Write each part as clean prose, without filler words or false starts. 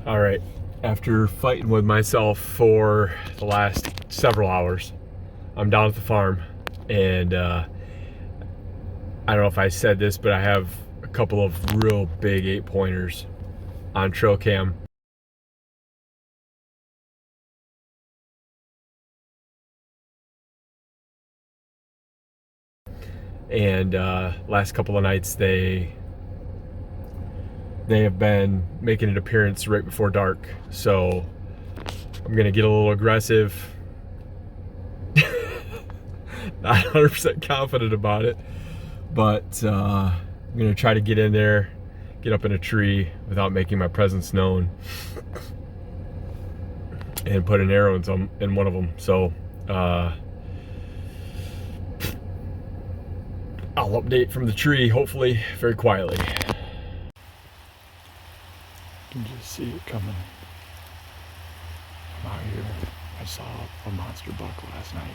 All right, after fighting with myself for the last several hours, I'm down at the farm, and I don't know if I said this, but I have a couple of real big 8-pointers on trail cam. And last couple of nights they have been making an appearance right before dark, so I'm gonna get a little aggressive. Not 100% confident about it, but I'm gonna try to get in there, get up in a tree without making my presence known, and put an arrow in one of them. So I'll update from the tree, hopefully very quietly. You can just see it coming. I'm out here. I saw a monster buck last night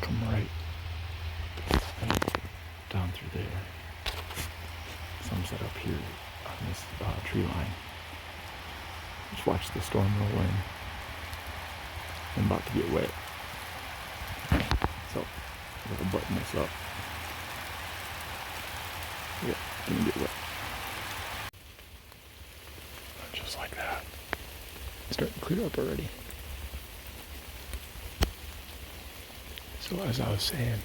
come right down through there. So I'm set up here on this tree line. Just watch the storm roll in. I'm about to get wet. So I gotta button this up. Yeah, gonna get wet. Just like that. It's starting to clear up already. So as I was saying,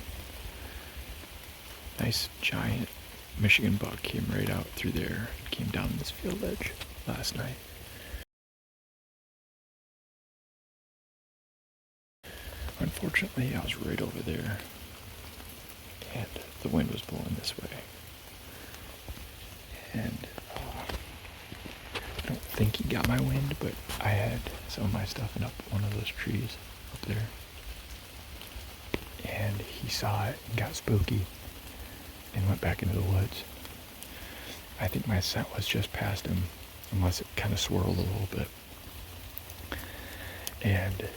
nice giant Michigan buck came right out through there, came down this field edge last night. Unfortunately, I was right over there, and the wind was blowing this way. And I don't think he got my wind, but I had some of my stuff in up one of those trees up there. And he saw it and got spooky and went back into the woods. I think my scent was just past him, unless it kind of swirled a little bit. And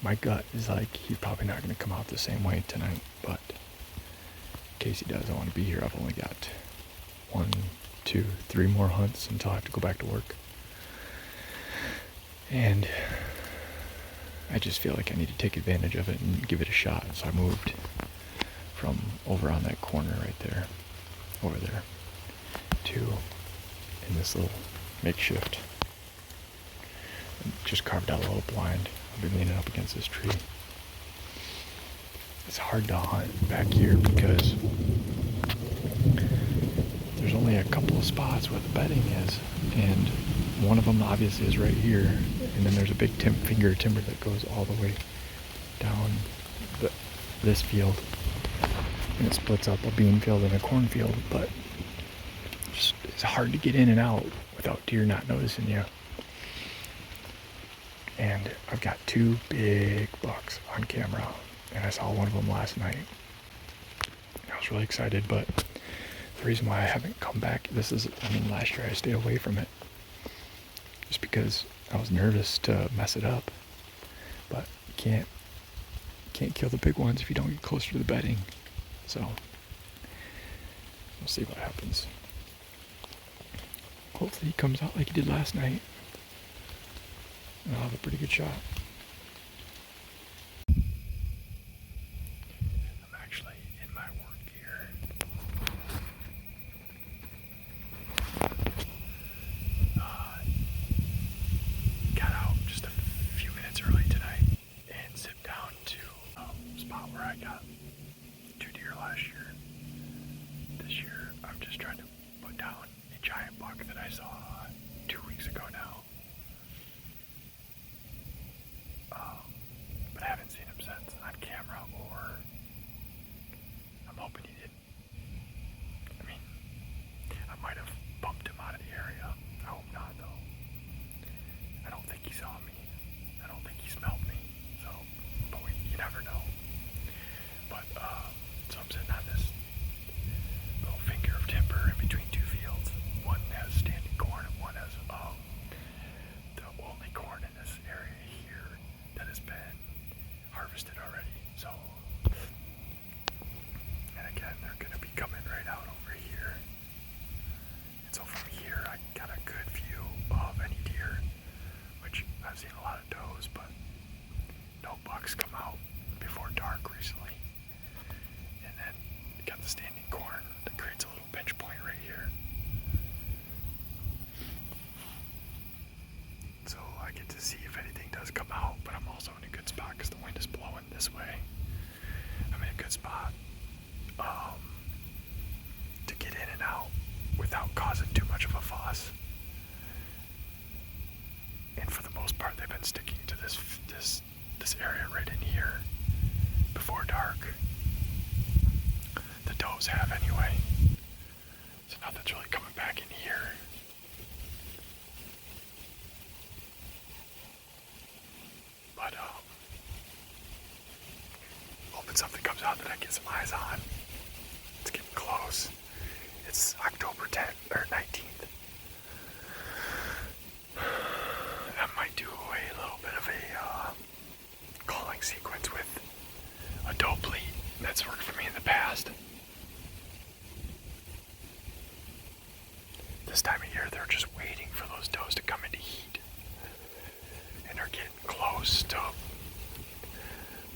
my gut is like, he's probably not going to come out the same way tonight, but in case he does, I want to be here. I've only got 1, 2, 3 more hunts until I have to go back to work. And I just feel like I need to take advantage of it and give it a shot. So I moved from over on that corner right there, over there, to in this little makeshift. And just carved out a little blind. I'll be leaning up against this tree. It's hard to hunt back here because there's only a couple of spots where the bedding is, and one of them obviously is right here, and then there's a big finger timber that goes all the way down this field, and it splits up a bean field and a cornfield, but it's hard to get in and out without deer not noticing you. And I've got 2 big bucks on camera, and I saw one of them last night. I was really excited, but the reason why I haven't come back, last year I stayed away from it just because I was nervous to mess it up. But you can't kill the big ones if you don't get closer to the bedding. So we'll see what happens. Hopefully he comes out like he did last night, and I'll have a pretty good shot. I'm actually in my work gear. Got out just a few minutes early tonight and zipped down to a spot where I got 2 deer last year. This year, I'm just trying to put down a giant buck that I saw 2 weeks ago now. But I haven't seen him since on camera, or I'm hoping he didn't. I mean, I might have bumped him out of the area. I hope not, though. I don't think he saw me. I don't think he smelled me. So, but you never know. But, so I'm sitting on this little finger of timber in between 2 fields. One has standing corn and one has this way. I'm in a good spot to get in and out without causing too much of a fuss. And for the most part, they've been sticking to this area right in here before dark. The does have anyway. So nothing's really coming back in here. But hoping something comes out that I get some eyes on. It's getting close. It's October 10th or 19th. I might do a little bit of a calling sequence with a doe bleat. That's worked for me in the past. This time of year, they're just waiting for those does to come into heat. And they're getting close to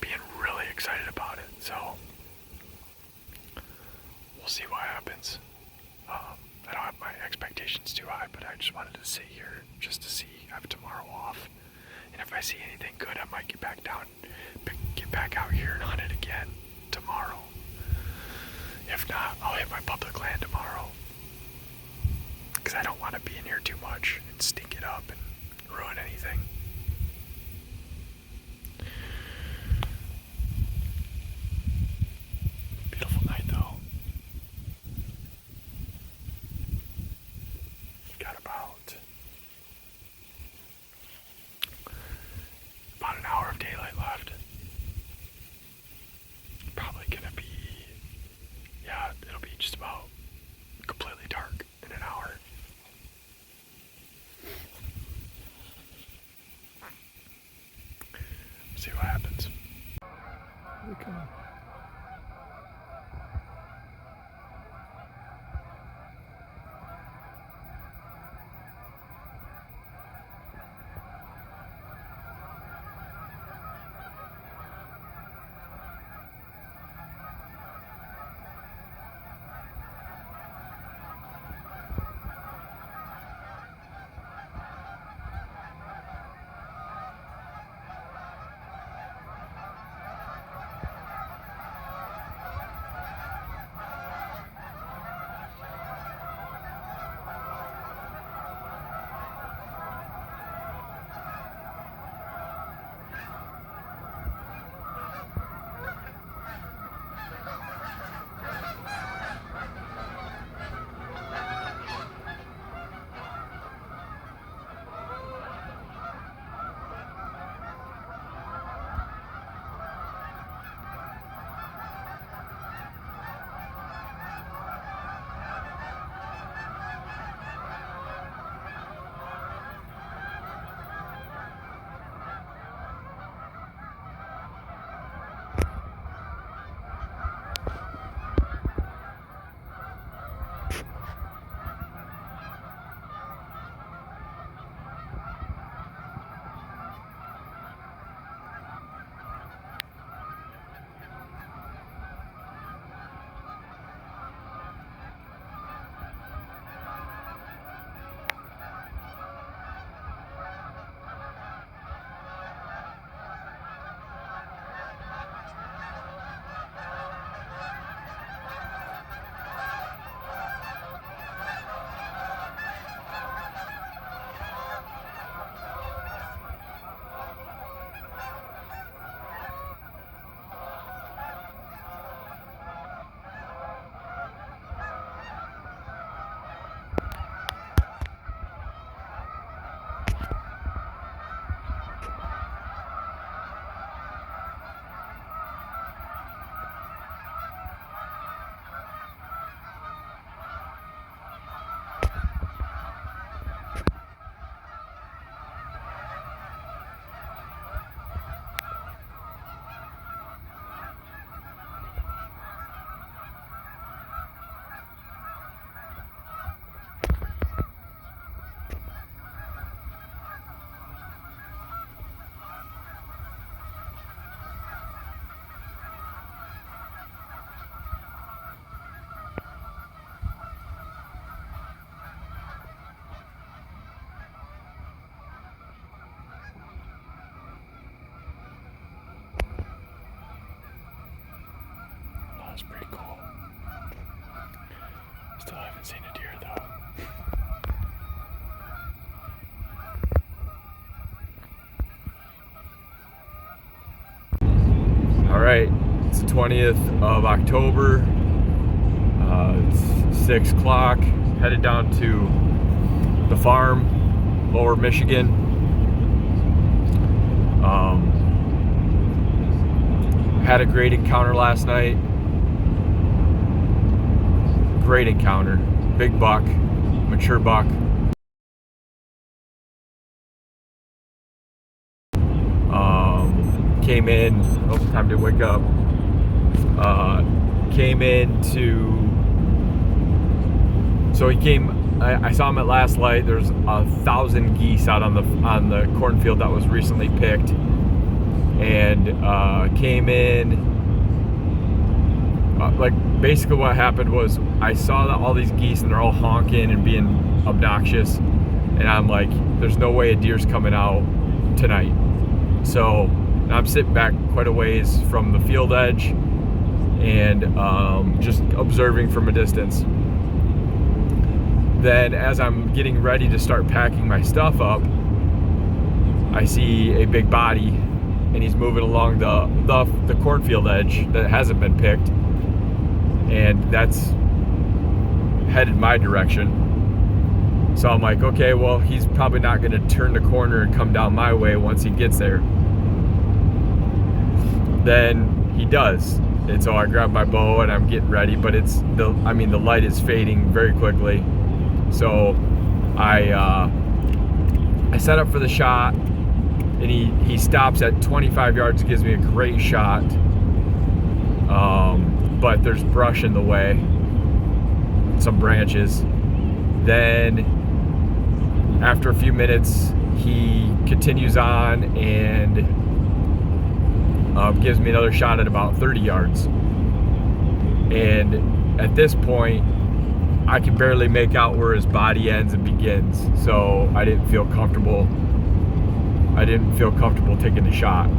being really excited about it. So, we'll see what happens. I don't have my expectations too high, but I just wanted to sit here just to see. I have tomorrow off. And if I see anything good, I might get back down, get back out here and hunt it again tomorrow. If not, I'll hit my public land tomorrow. Because I don't want to be in here too much and stink it up and ruin anything. Beautiful night though. Got about an hour of daylight left. Probably gonna be, yeah, it'll be just about completely dark in an hour. See what happens. Here they come. 20th of October. It's 6 o'clock. Headed down to the farm, Lower Michigan. Had a great encounter last night. Great encounter. Big buck, mature buck. Came in, oh, time to wake up. Came into, so he came, I saw him at last light. There's 1,000 geese out on the cornfield that was recently picked, and came in, like basically what happened was I saw all these geese and they're all honking and being obnoxious, and I'm like, there's no way a deer's coming out tonight. So I'm sitting back quite a ways from the field edge and just observing from a distance. Then as I'm getting ready to start packing my stuff up, I see a big body, and he's moving along the cornfield edge that hasn't been picked, and that's headed my direction. So I'm like, okay, well, he's probably not going to turn the corner and come down my way once he gets there. Then he does, and so I grab my bow and I'm getting ready, but the light is fading very quickly. So I set up for the shot, and he stops at 25 yards, gives me a great shot, but there's brush in the way, some branches. Then after a few minutes, he continues on and gives me another shot at about 30 yards. And at this point, I can barely make out where his body ends and begins. So I didn't feel comfortable taking the shot.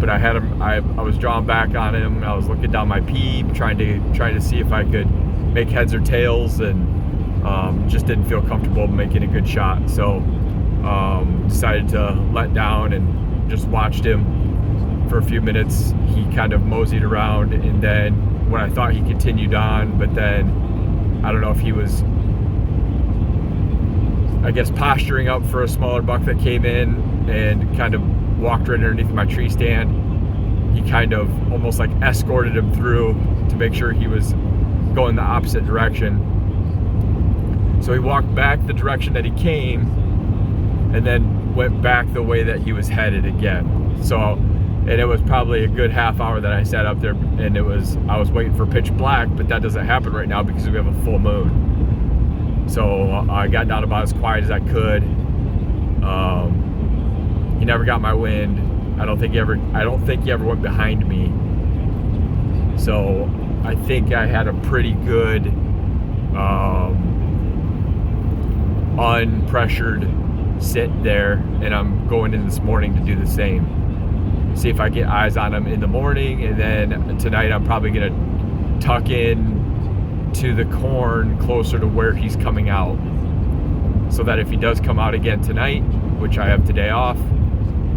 But I had him. I was drawing back on him. I was looking down my peep, trying to see if I could make heads or tails, and just didn't feel comfortable making a good shot. So decided to let down and just watched him for a few minutes. He kind of moseyed around, and then when I thought he continued on, but then I don't know if he was, I guess, posturing up for a smaller buck that came in and kind of walked right underneath my tree stand. He kind of almost like escorted him through to make sure he was going the opposite direction. So he walked back the direction that he came and then went back the way that he was headed again. So, and it was probably a good half hour that I sat up there, and I was waiting for pitch black, but that doesn't happen right now because we have a full moon. So I got down about as quiet as I could. He never got my wind. I don't think he ever went behind me. So I think I had a pretty good unpressured sit there, and I'm going in this morning to do the same. See if I get eyes on him in the morning, and then tonight I'm probably gonna tuck in to the corn closer to where he's coming out, so that if he does come out again tonight, which I have today off,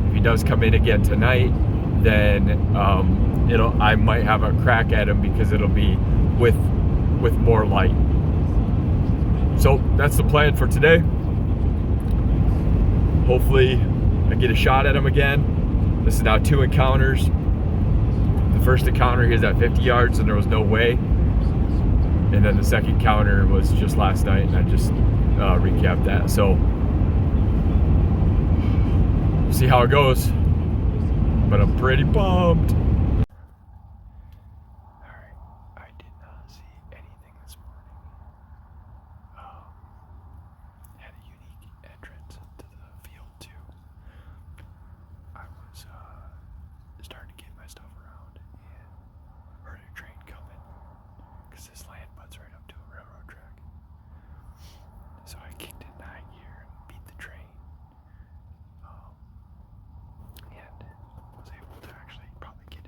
if he does come in again tonight, then I might have a crack at him because it'll be with more light. So that's the plan for today. Hopefully I get a shot at him again. This is now 2 encounters. The first encounter, he was at 50 yards and there was no way. And then the second encounter was just last night, and I just recapped that. So see how it goes. But I'm pretty pumped. Alright, I did not see anything this morning. Had a unique entrance to the field too. I was starting to get my stuff around and heard a train coming, because this land butts right up to a railroad track. So I kicked in high gear and beat the train, and was able to actually probably get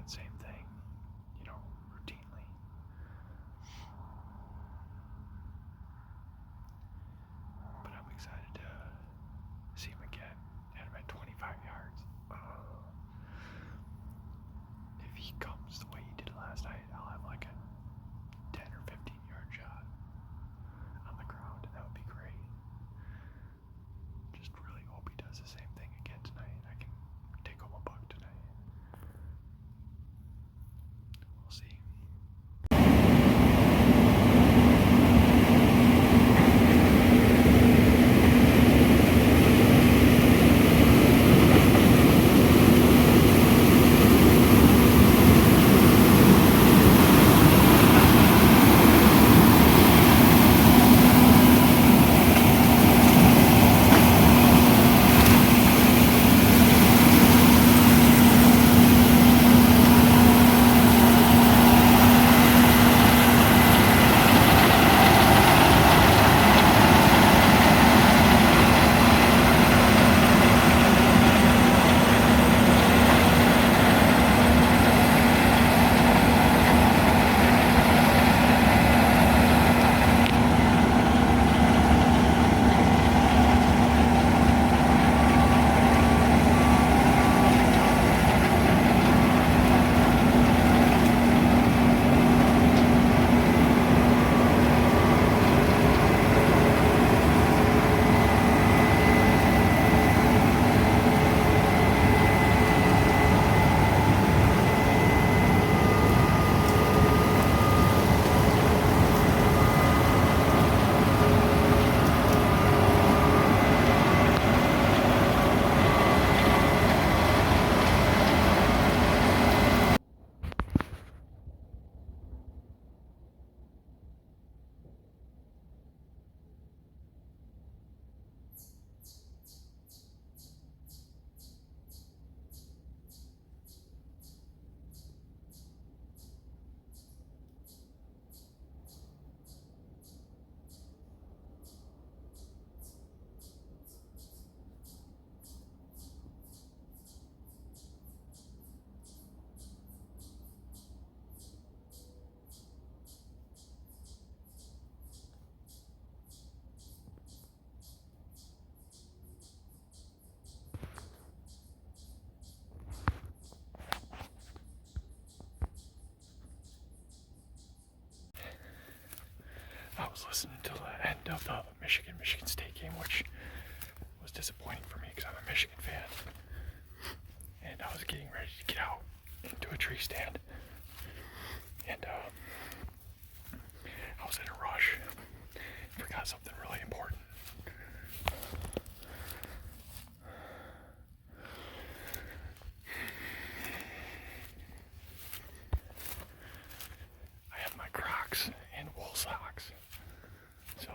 the same thing, routinely. But I'm excited to see him again. Had him at 25 yards. If he comes the way he did last night, I'll have like a 10 or 15 yard shot on the ground, and that would be great. Just really hope he does the same thing again tonight. I can take home a buck tonight. We'll see. I was listening to the end of the Michigan State game, which was disappointing for me because I'm a Michigan fan. And I was getting ready to get out into a tree stand. And I was in a rush. Forgot something really important. I have my Crocs and wool socks. So,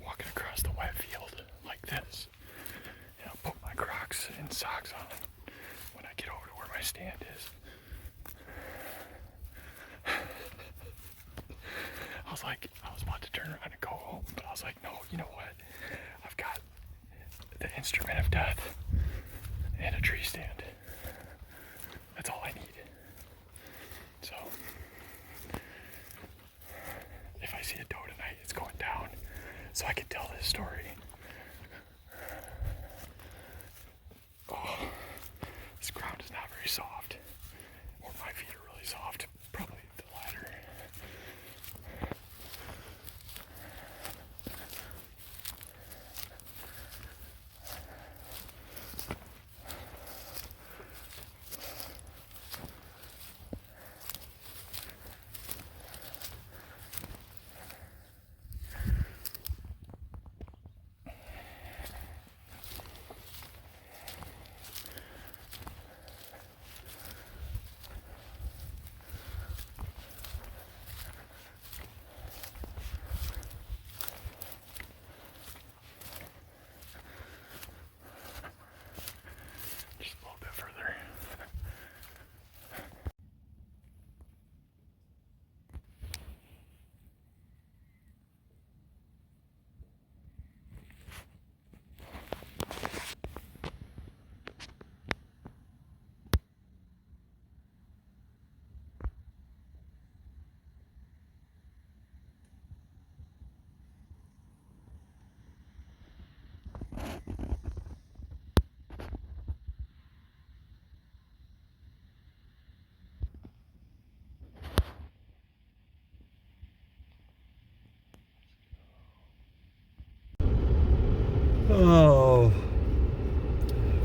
walking across the wet field like this, and I'll put my Crocs and socks on when I get over to where my stand is. I was about to turn around and go home, but I was like, no, you know what? I've got the instrument of death and a tree stand. That's all I need. So, if I see a doe tonight, it's going down so I can tell this story. Oh, this ground is not very soft. Or my feet are really soft. Probably the latter.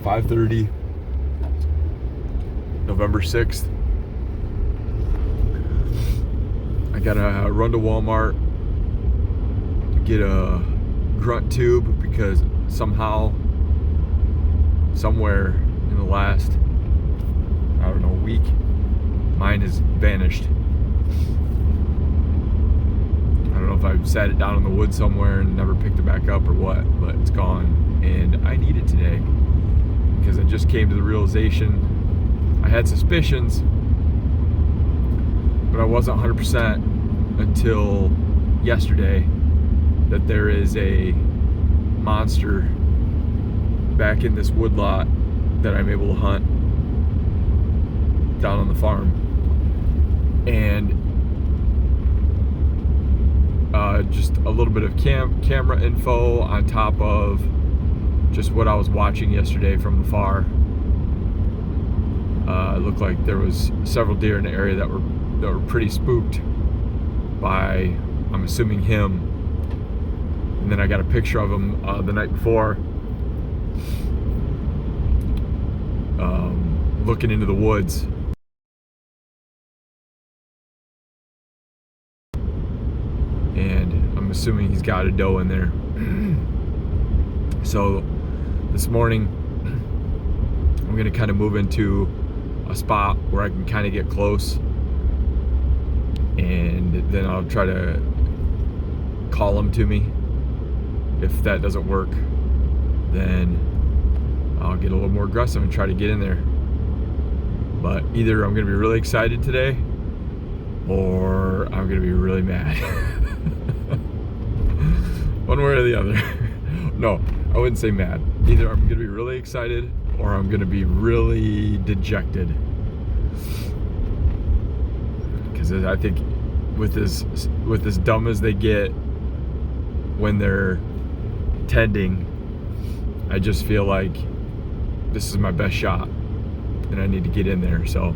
5:30, November 6th. I gotta run to Walmart, get a grunt tube, because somehow, somewhere in the last, I don't know, week, mine has vanished. I don't know if I've sat it down in the woods somewhere and never picked it back up or what, but it's gone, and I need it today because I just came to the realization. I had suspicions, but I wasn't 100% until yesterday that there is a monster back in this woodlot that I'm able to hunt down on the farm. And just a little bit of camera info on top of just what I was watching yesterday from afar. It looked like there was several deer in the area that were pretty spooked by, I'm assuming, him. And then I got a picture of him the night before, looking into the woods. And I'm assuming he's got a doe in there. So this morning, I'm gonna kind of move into a spot where I can kind of get close, and then I'll try to call him to me. If that doesn't work, then I'll get a little more aggressive and try to get in there. But either I'm gonna be really excited today, or I'm gonna be really mad. One way or the other. No, I wouldn't say mad. Either I'm gonna be really excited, or I'm gonna be really dejected. Because I think with as dumb as they get when they're tending, I just feel like this is my best shot, and I need to get in there. So,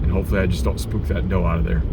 and hopefully I just don't spook that doe out of there.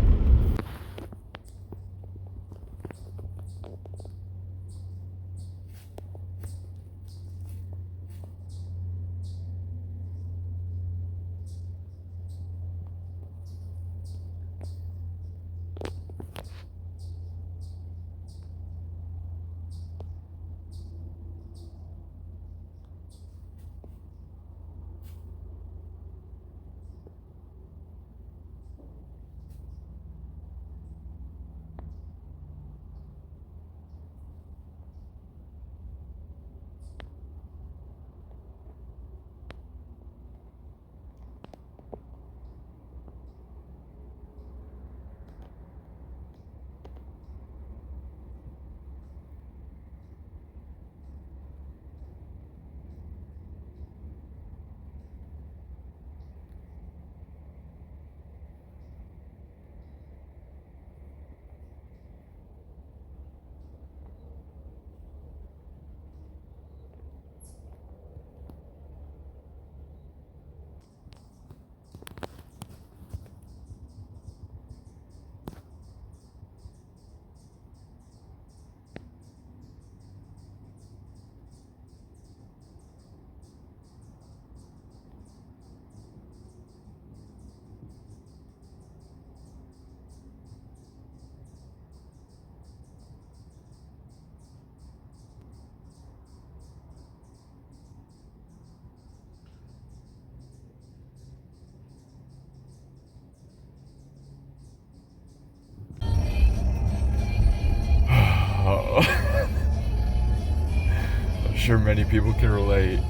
I'm sure many people can relate.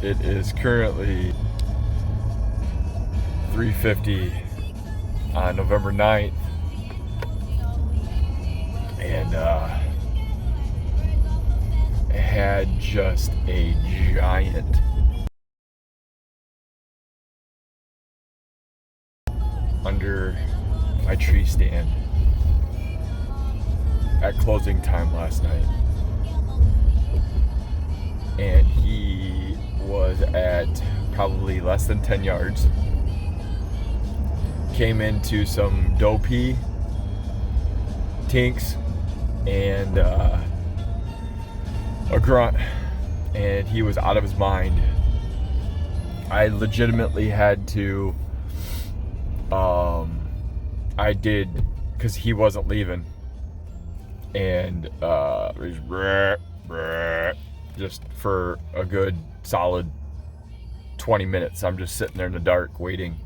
It is currently 3:50 on November 9th, and I had just a giant under my tree stand at closing time last night, and he was at probably less than 10 yards. Came into some doe pea, tinks, and a grunt, and he was out of his mind. I legitimately had to, I did, because he wasn't leaving, and just for a good solid 20 minutes, I'm just sitting there in the dark waiting.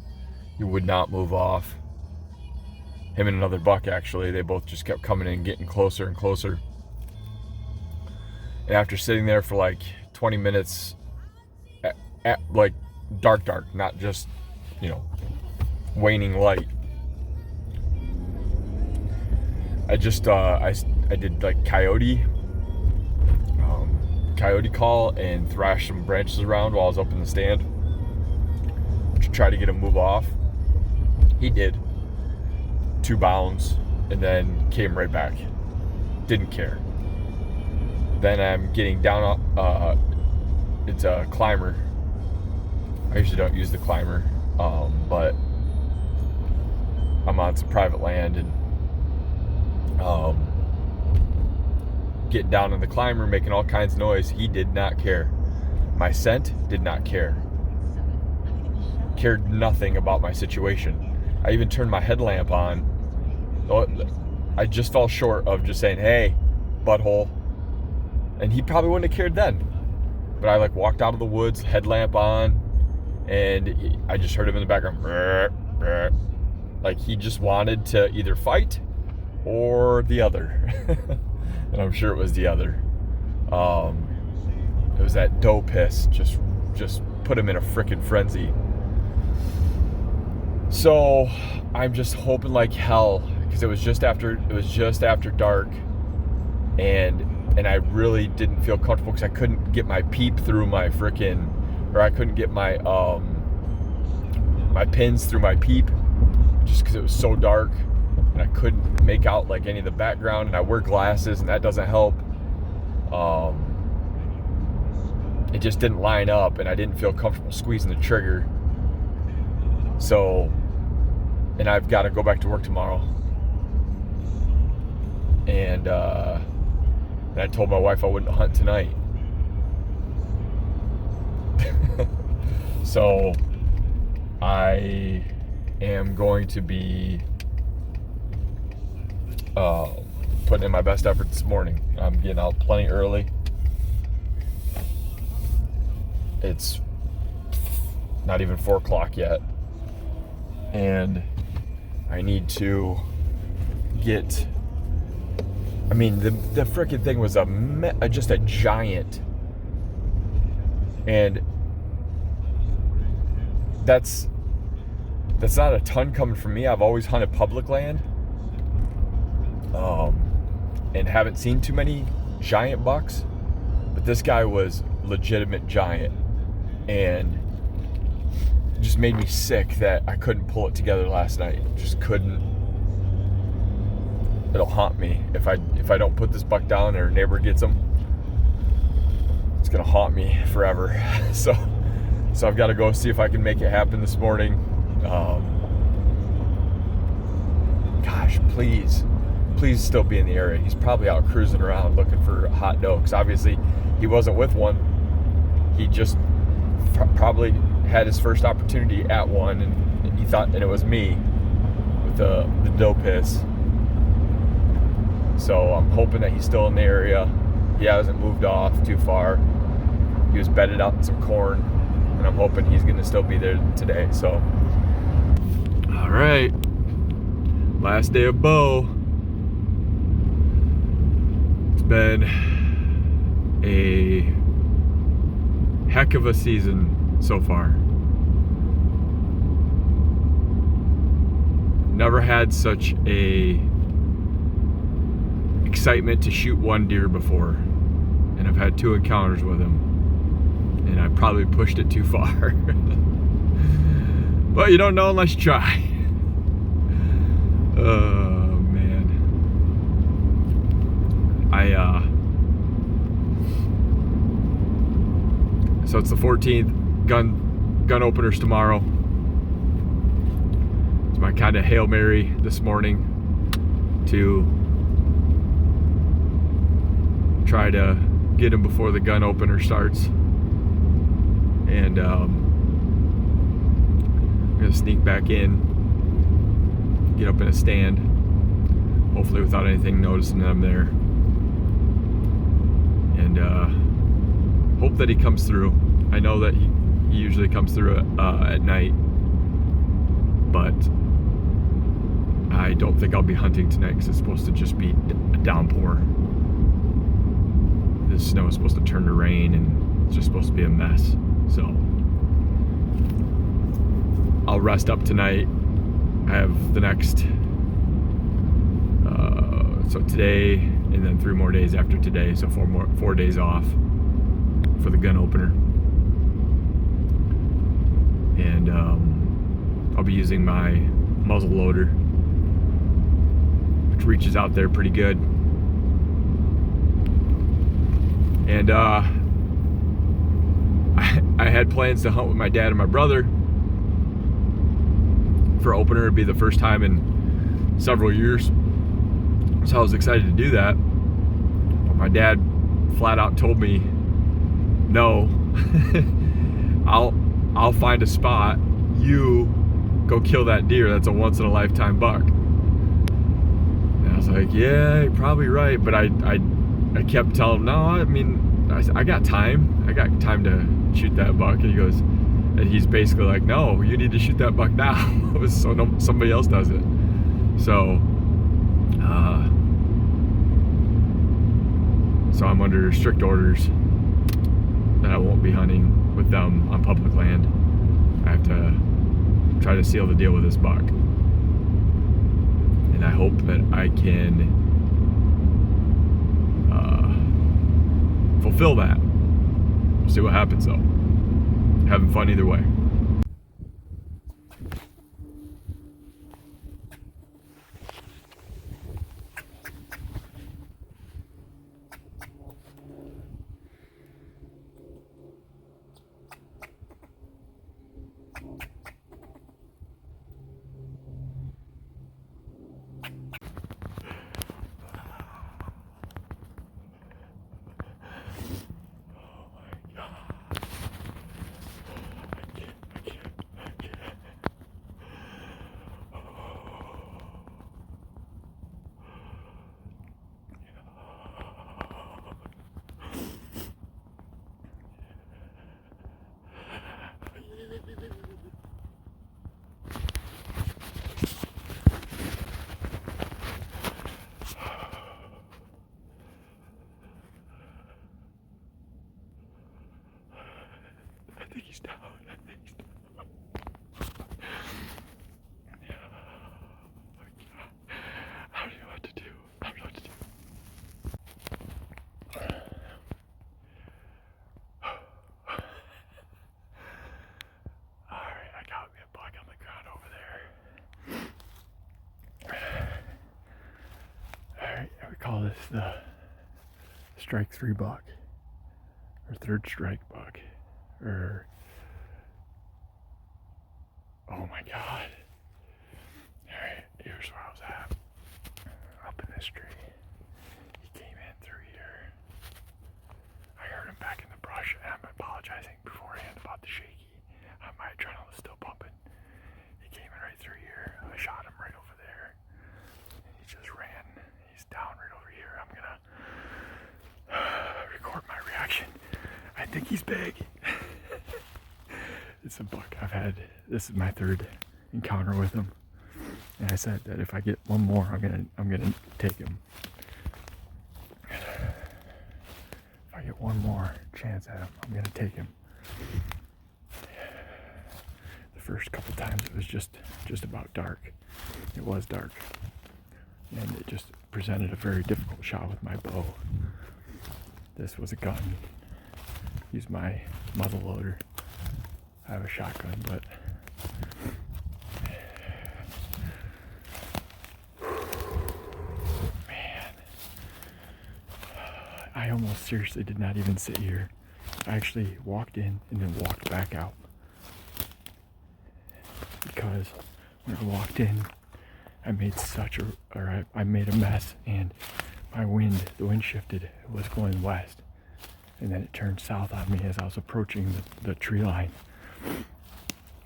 He would not move off. Him and another buck, actually, they both just kept coming in, getting closer and closer. And after sitting there for like 20 minutes at like dark, not just, waning light, I just I did like coyote call and thrash some branches around while I was up in the stand to try to get him to move off. He did 2 bounds and then came right back. Didn't care. Then I'm getting down, it's a climber. I usually don't use the climber, but I'm on some private land, and getting down on the climber, making all kinds of noise. He did not care. My scent did not care. Cared nothing about my situation. I even turned my headlamp on. I just fell short of just saying, "Hey, butthole," and he probably wouldn't have cared then. But I walked out of the woods, headlamp on, and I just heard him in the background. Brr, brr. Like he just wanted to either fight or the other. And I'm sure it was the other. It was that doe piss. Just put him in a frickin' frenzy. So I'm just hoping like hell, because it was just after dark, and I really didn't feel comfortable because I couldn't get my peep through my I couldn't get my my pins through my peep, just because it was so dark, and I couldn't make out like any of the background, and I wear glasses, and that doesn't help. It just didn't line up, and I didn't feel comfortable squeezing the trigger. So, and I've got to go back to work tomorrow. And I told my wife I wouldn't hunt tonight. So, I am going to be putting in my best effort this morning. I'm getting out plenty early. It's not even 4 o'clock yet. And I need to get, the frickin' thing was just a giant. And that's not a ton coming from me. I've always hunted public land, and haven't seen too many giant bucks, but this guy was legitimate giant, and it just made me sick that I couldn't pull it together last night. Just couldn't. It'll haunt me if I don't put this buck down or a neighbor gets him. It's gonna haunt me forever. So I've got to go see if I can make it happen this morning. Gosh, please still be in the area. He's probably out cruising around looking for a hot doe, because obviously he wasn't with one. He just probably had his first opportunity at one, and he thought, and it was me with the doe piss. So I'm hoping that he's still in the area. He hasn't moved off too far. He was bedded out in some corn, and I'm hoping he's going to still be there today. So, all right, last day of bow. It's been a heck of a season so far. Never had such a excitement to shoot one deer before, and I've had 2 encounters with him, and I probably pushed it too far. But you don't know unless you try. Oh man, so it's the 14th. Gun openers tomorrow. It's my kind of Hail Mary this morning to try to get him before the gun opener starts. And I'm gonna sneak back in, get up in a stand, hopefully without anything noticing that I'm there, and hope that he comes through. I know that he usually comes through at night, but I don't think I'll be hunting tonight because it's supposed to just be a downpour. The snow is supposed to turn to rain, and it's just supposed to be a mess. So I'll rest up tonight. I have the next so today and then 3 more days after today, so 4 days off for the gun opener. And I'll be using my muzzle loader, which reaches out there pretty good. And I had plans to hunt with my dad and my brother for opener. It'd be the first time in several years, so I was excited to do that. But my dad flat out told me, no, I'll find a spot, you go kill that deer, that's a once in a lifetime buck. And I was like, yeah, you're probably right. But I kept telling him, no, I mean, I got time to shoot that buck. And he's basically like, no, you need to shoot that buck now so somebody else does it. So so I'm under strict orders that I won't be hunting with them on public land. I have to try to seal the deal with this buck, and I hope that I can fulfill that. We'll see what happens though. Having fun either way. I think he's down. I don't know what to do. Alright, I got me a buck on the ground over there. Alright, we call this the strike 3 buck, or third strike buck, or oh my god. Alright, here's where I was at. Up in this tree. He came in through here. I heard him back in the brush, and I'm apologizing beforehand about the shaky. My adrenaline is still pumping. He came in right through here. I shot him right over there. And he just ran. He's down right over here. I'm gonna record my reaction. I think he's big. It's a buck I've had. This is my 3rd encounter with him, and I said that if I get one more, I'm gonna take him. If I get one more chance at him, I'm gonna take him. The first couple times it was just about dark. It was dark, and it just presented a very difficult shot with my bow. This was a gun. Use my muzzle loader. I have a shotgun, but man, I almost seriously did not even sit here. I actually walked in and then walked back out, because when I walked in, I made I made a mess, and the wind shifted. It was going west, and then it turned south on me as I was approaching the tree line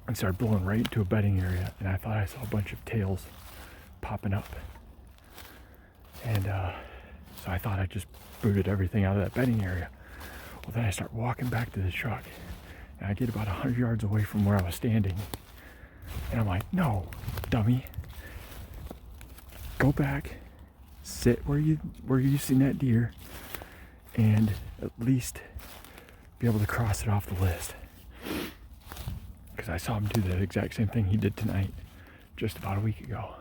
and started blowing right into a bedding area, and I thought I saw a bunch of tails popping up. And so I thought I just booted everything out of that bedding area. Well, then I start walking back to the truck, and I get about 100 yards away from where I was standing, and I'm like, no, dummy, go back, sit where you seen that deer, and at least be able to cross it off the list. Because I saw him do the exact same thing he did tonight, just about a week ago.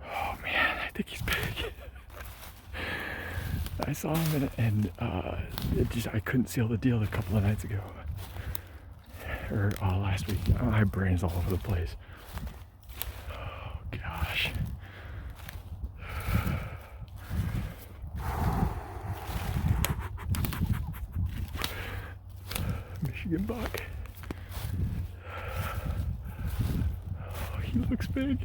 Oh man, I think he's big. I saw him and I couldn't seal the deal a couple of nights ago. Or last week. My brain's all over the place. Oh gosh. Michigan buck. Oh, he looks big.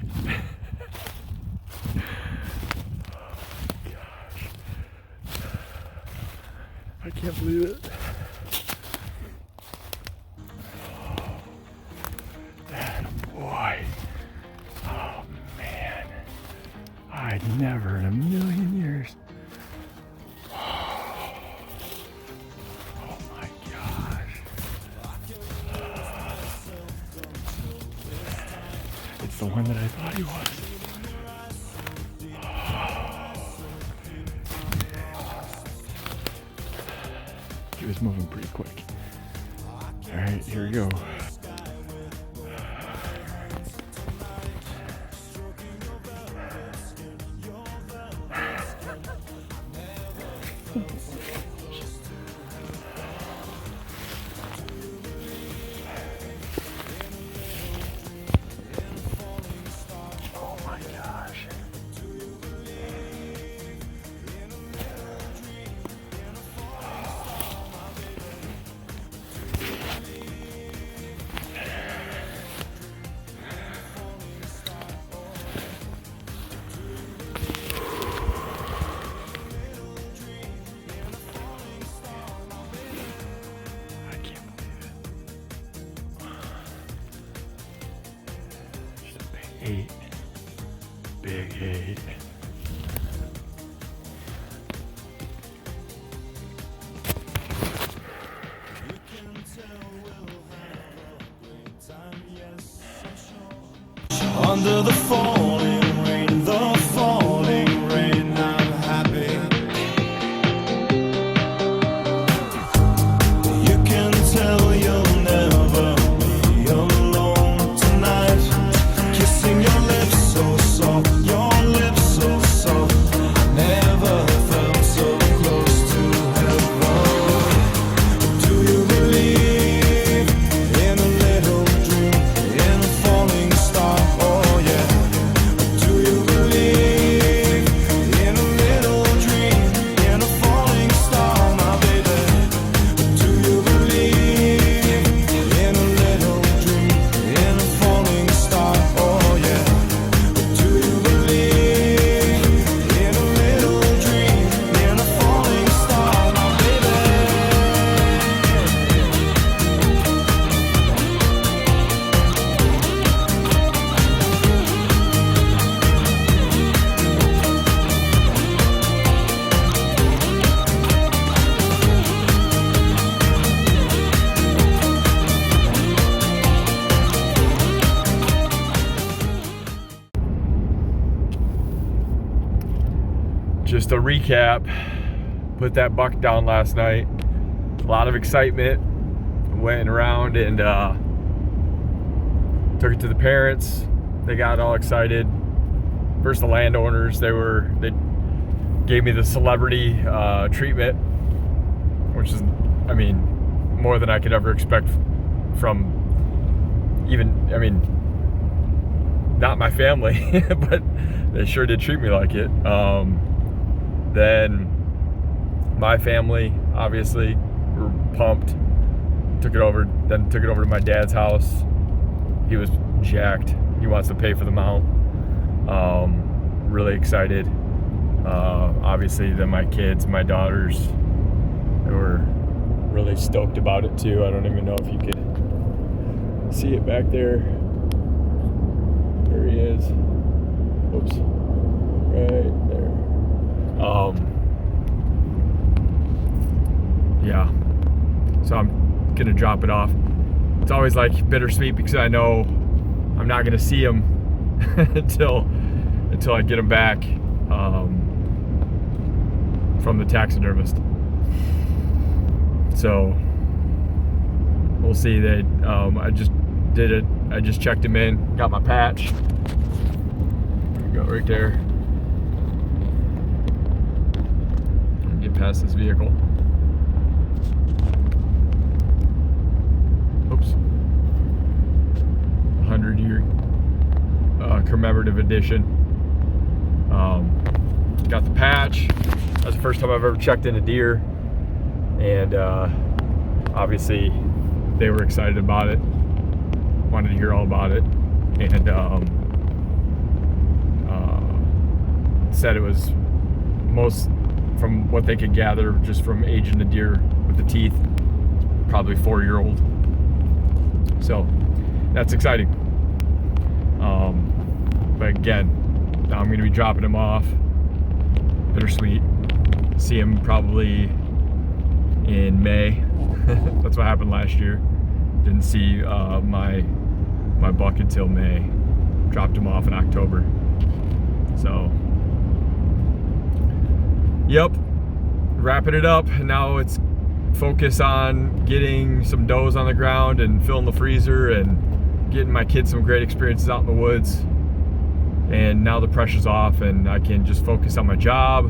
I can't believe it. Oh, that boy. Oh man. I'd never in a million years. Oh my gosh. It's the one that I thought he was. He was moving pretty quick. All right, here we go. Oh my gosh. Eight. Big eight. Under the falling rain, I'm happy. You can tell you'll never be alone tonight. Kissing your lips so soft, your lips so soft. Never felt so close to heaven. Do you believe in a little dream, in a falling star? Oh yeah. Do you believe in a little dream, in a falling star, my baby? Do you believe in a little dream, in a falling star? Oh yeah. Do you believe in a little dream, in a falling star, my baby? Just a recap, put that buck down last night. A lot of excitement. Went around and took it to the parents. They got all excited. First the landowners, they gave me the celebrity treatment, which is, I mean, more than I could ever expect from even, I mean, not my family, but they sure did treat me like it. Then my family, obviously, were pumped. Took it over to my dad's house. He was jacked. He wants to pay for the mount. Really excited. Obviously, then my kids, my daughters, They were really stoked about it too. I don't even know if you could see it back there. There he is. Oops. Right there. Yeah. So I'm gonna drop it off. It's always like bittersweet because I know I'm not gonna see him until I get him back from the taxidermist. So we'll see. That I just did it. I just checked him in, got my patch. There we go, right there. Get past this vehicle. Oops. 100-year commemorative edition. Got the patch. That's the first time I've ever checked in a deer, and obviously they were excited about it, wanted to hear all about it, and said it was, most from what they could gather just from aging the deer with the teeth, probably 4-year-old. So that's exciting. But again, now I'm going to be dropping him off. Bittersweet. See him probably in May. That's what happened last year. Didn't see my buck until May. Dropped him off in October. So, yep, wrapping it up. Now it's focus on getting some does on the ground and filling the freezer and getting my kids some great experiences out in the woods. And now the pressure's off and I can just focus on my job,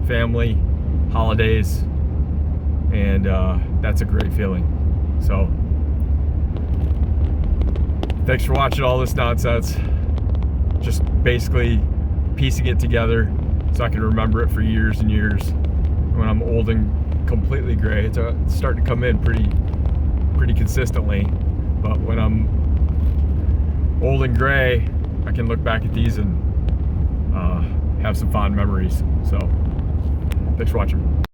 family, holidays, and that's a great feeling. So thanks for watching all this nonsense. Just basically piecing it together so I can remember it for years and years. When I'm old and completely gray, it's starting to come in pretty consistently. But when I'm old and gray, I can look back at these and have some fond memories. So thanks for watching.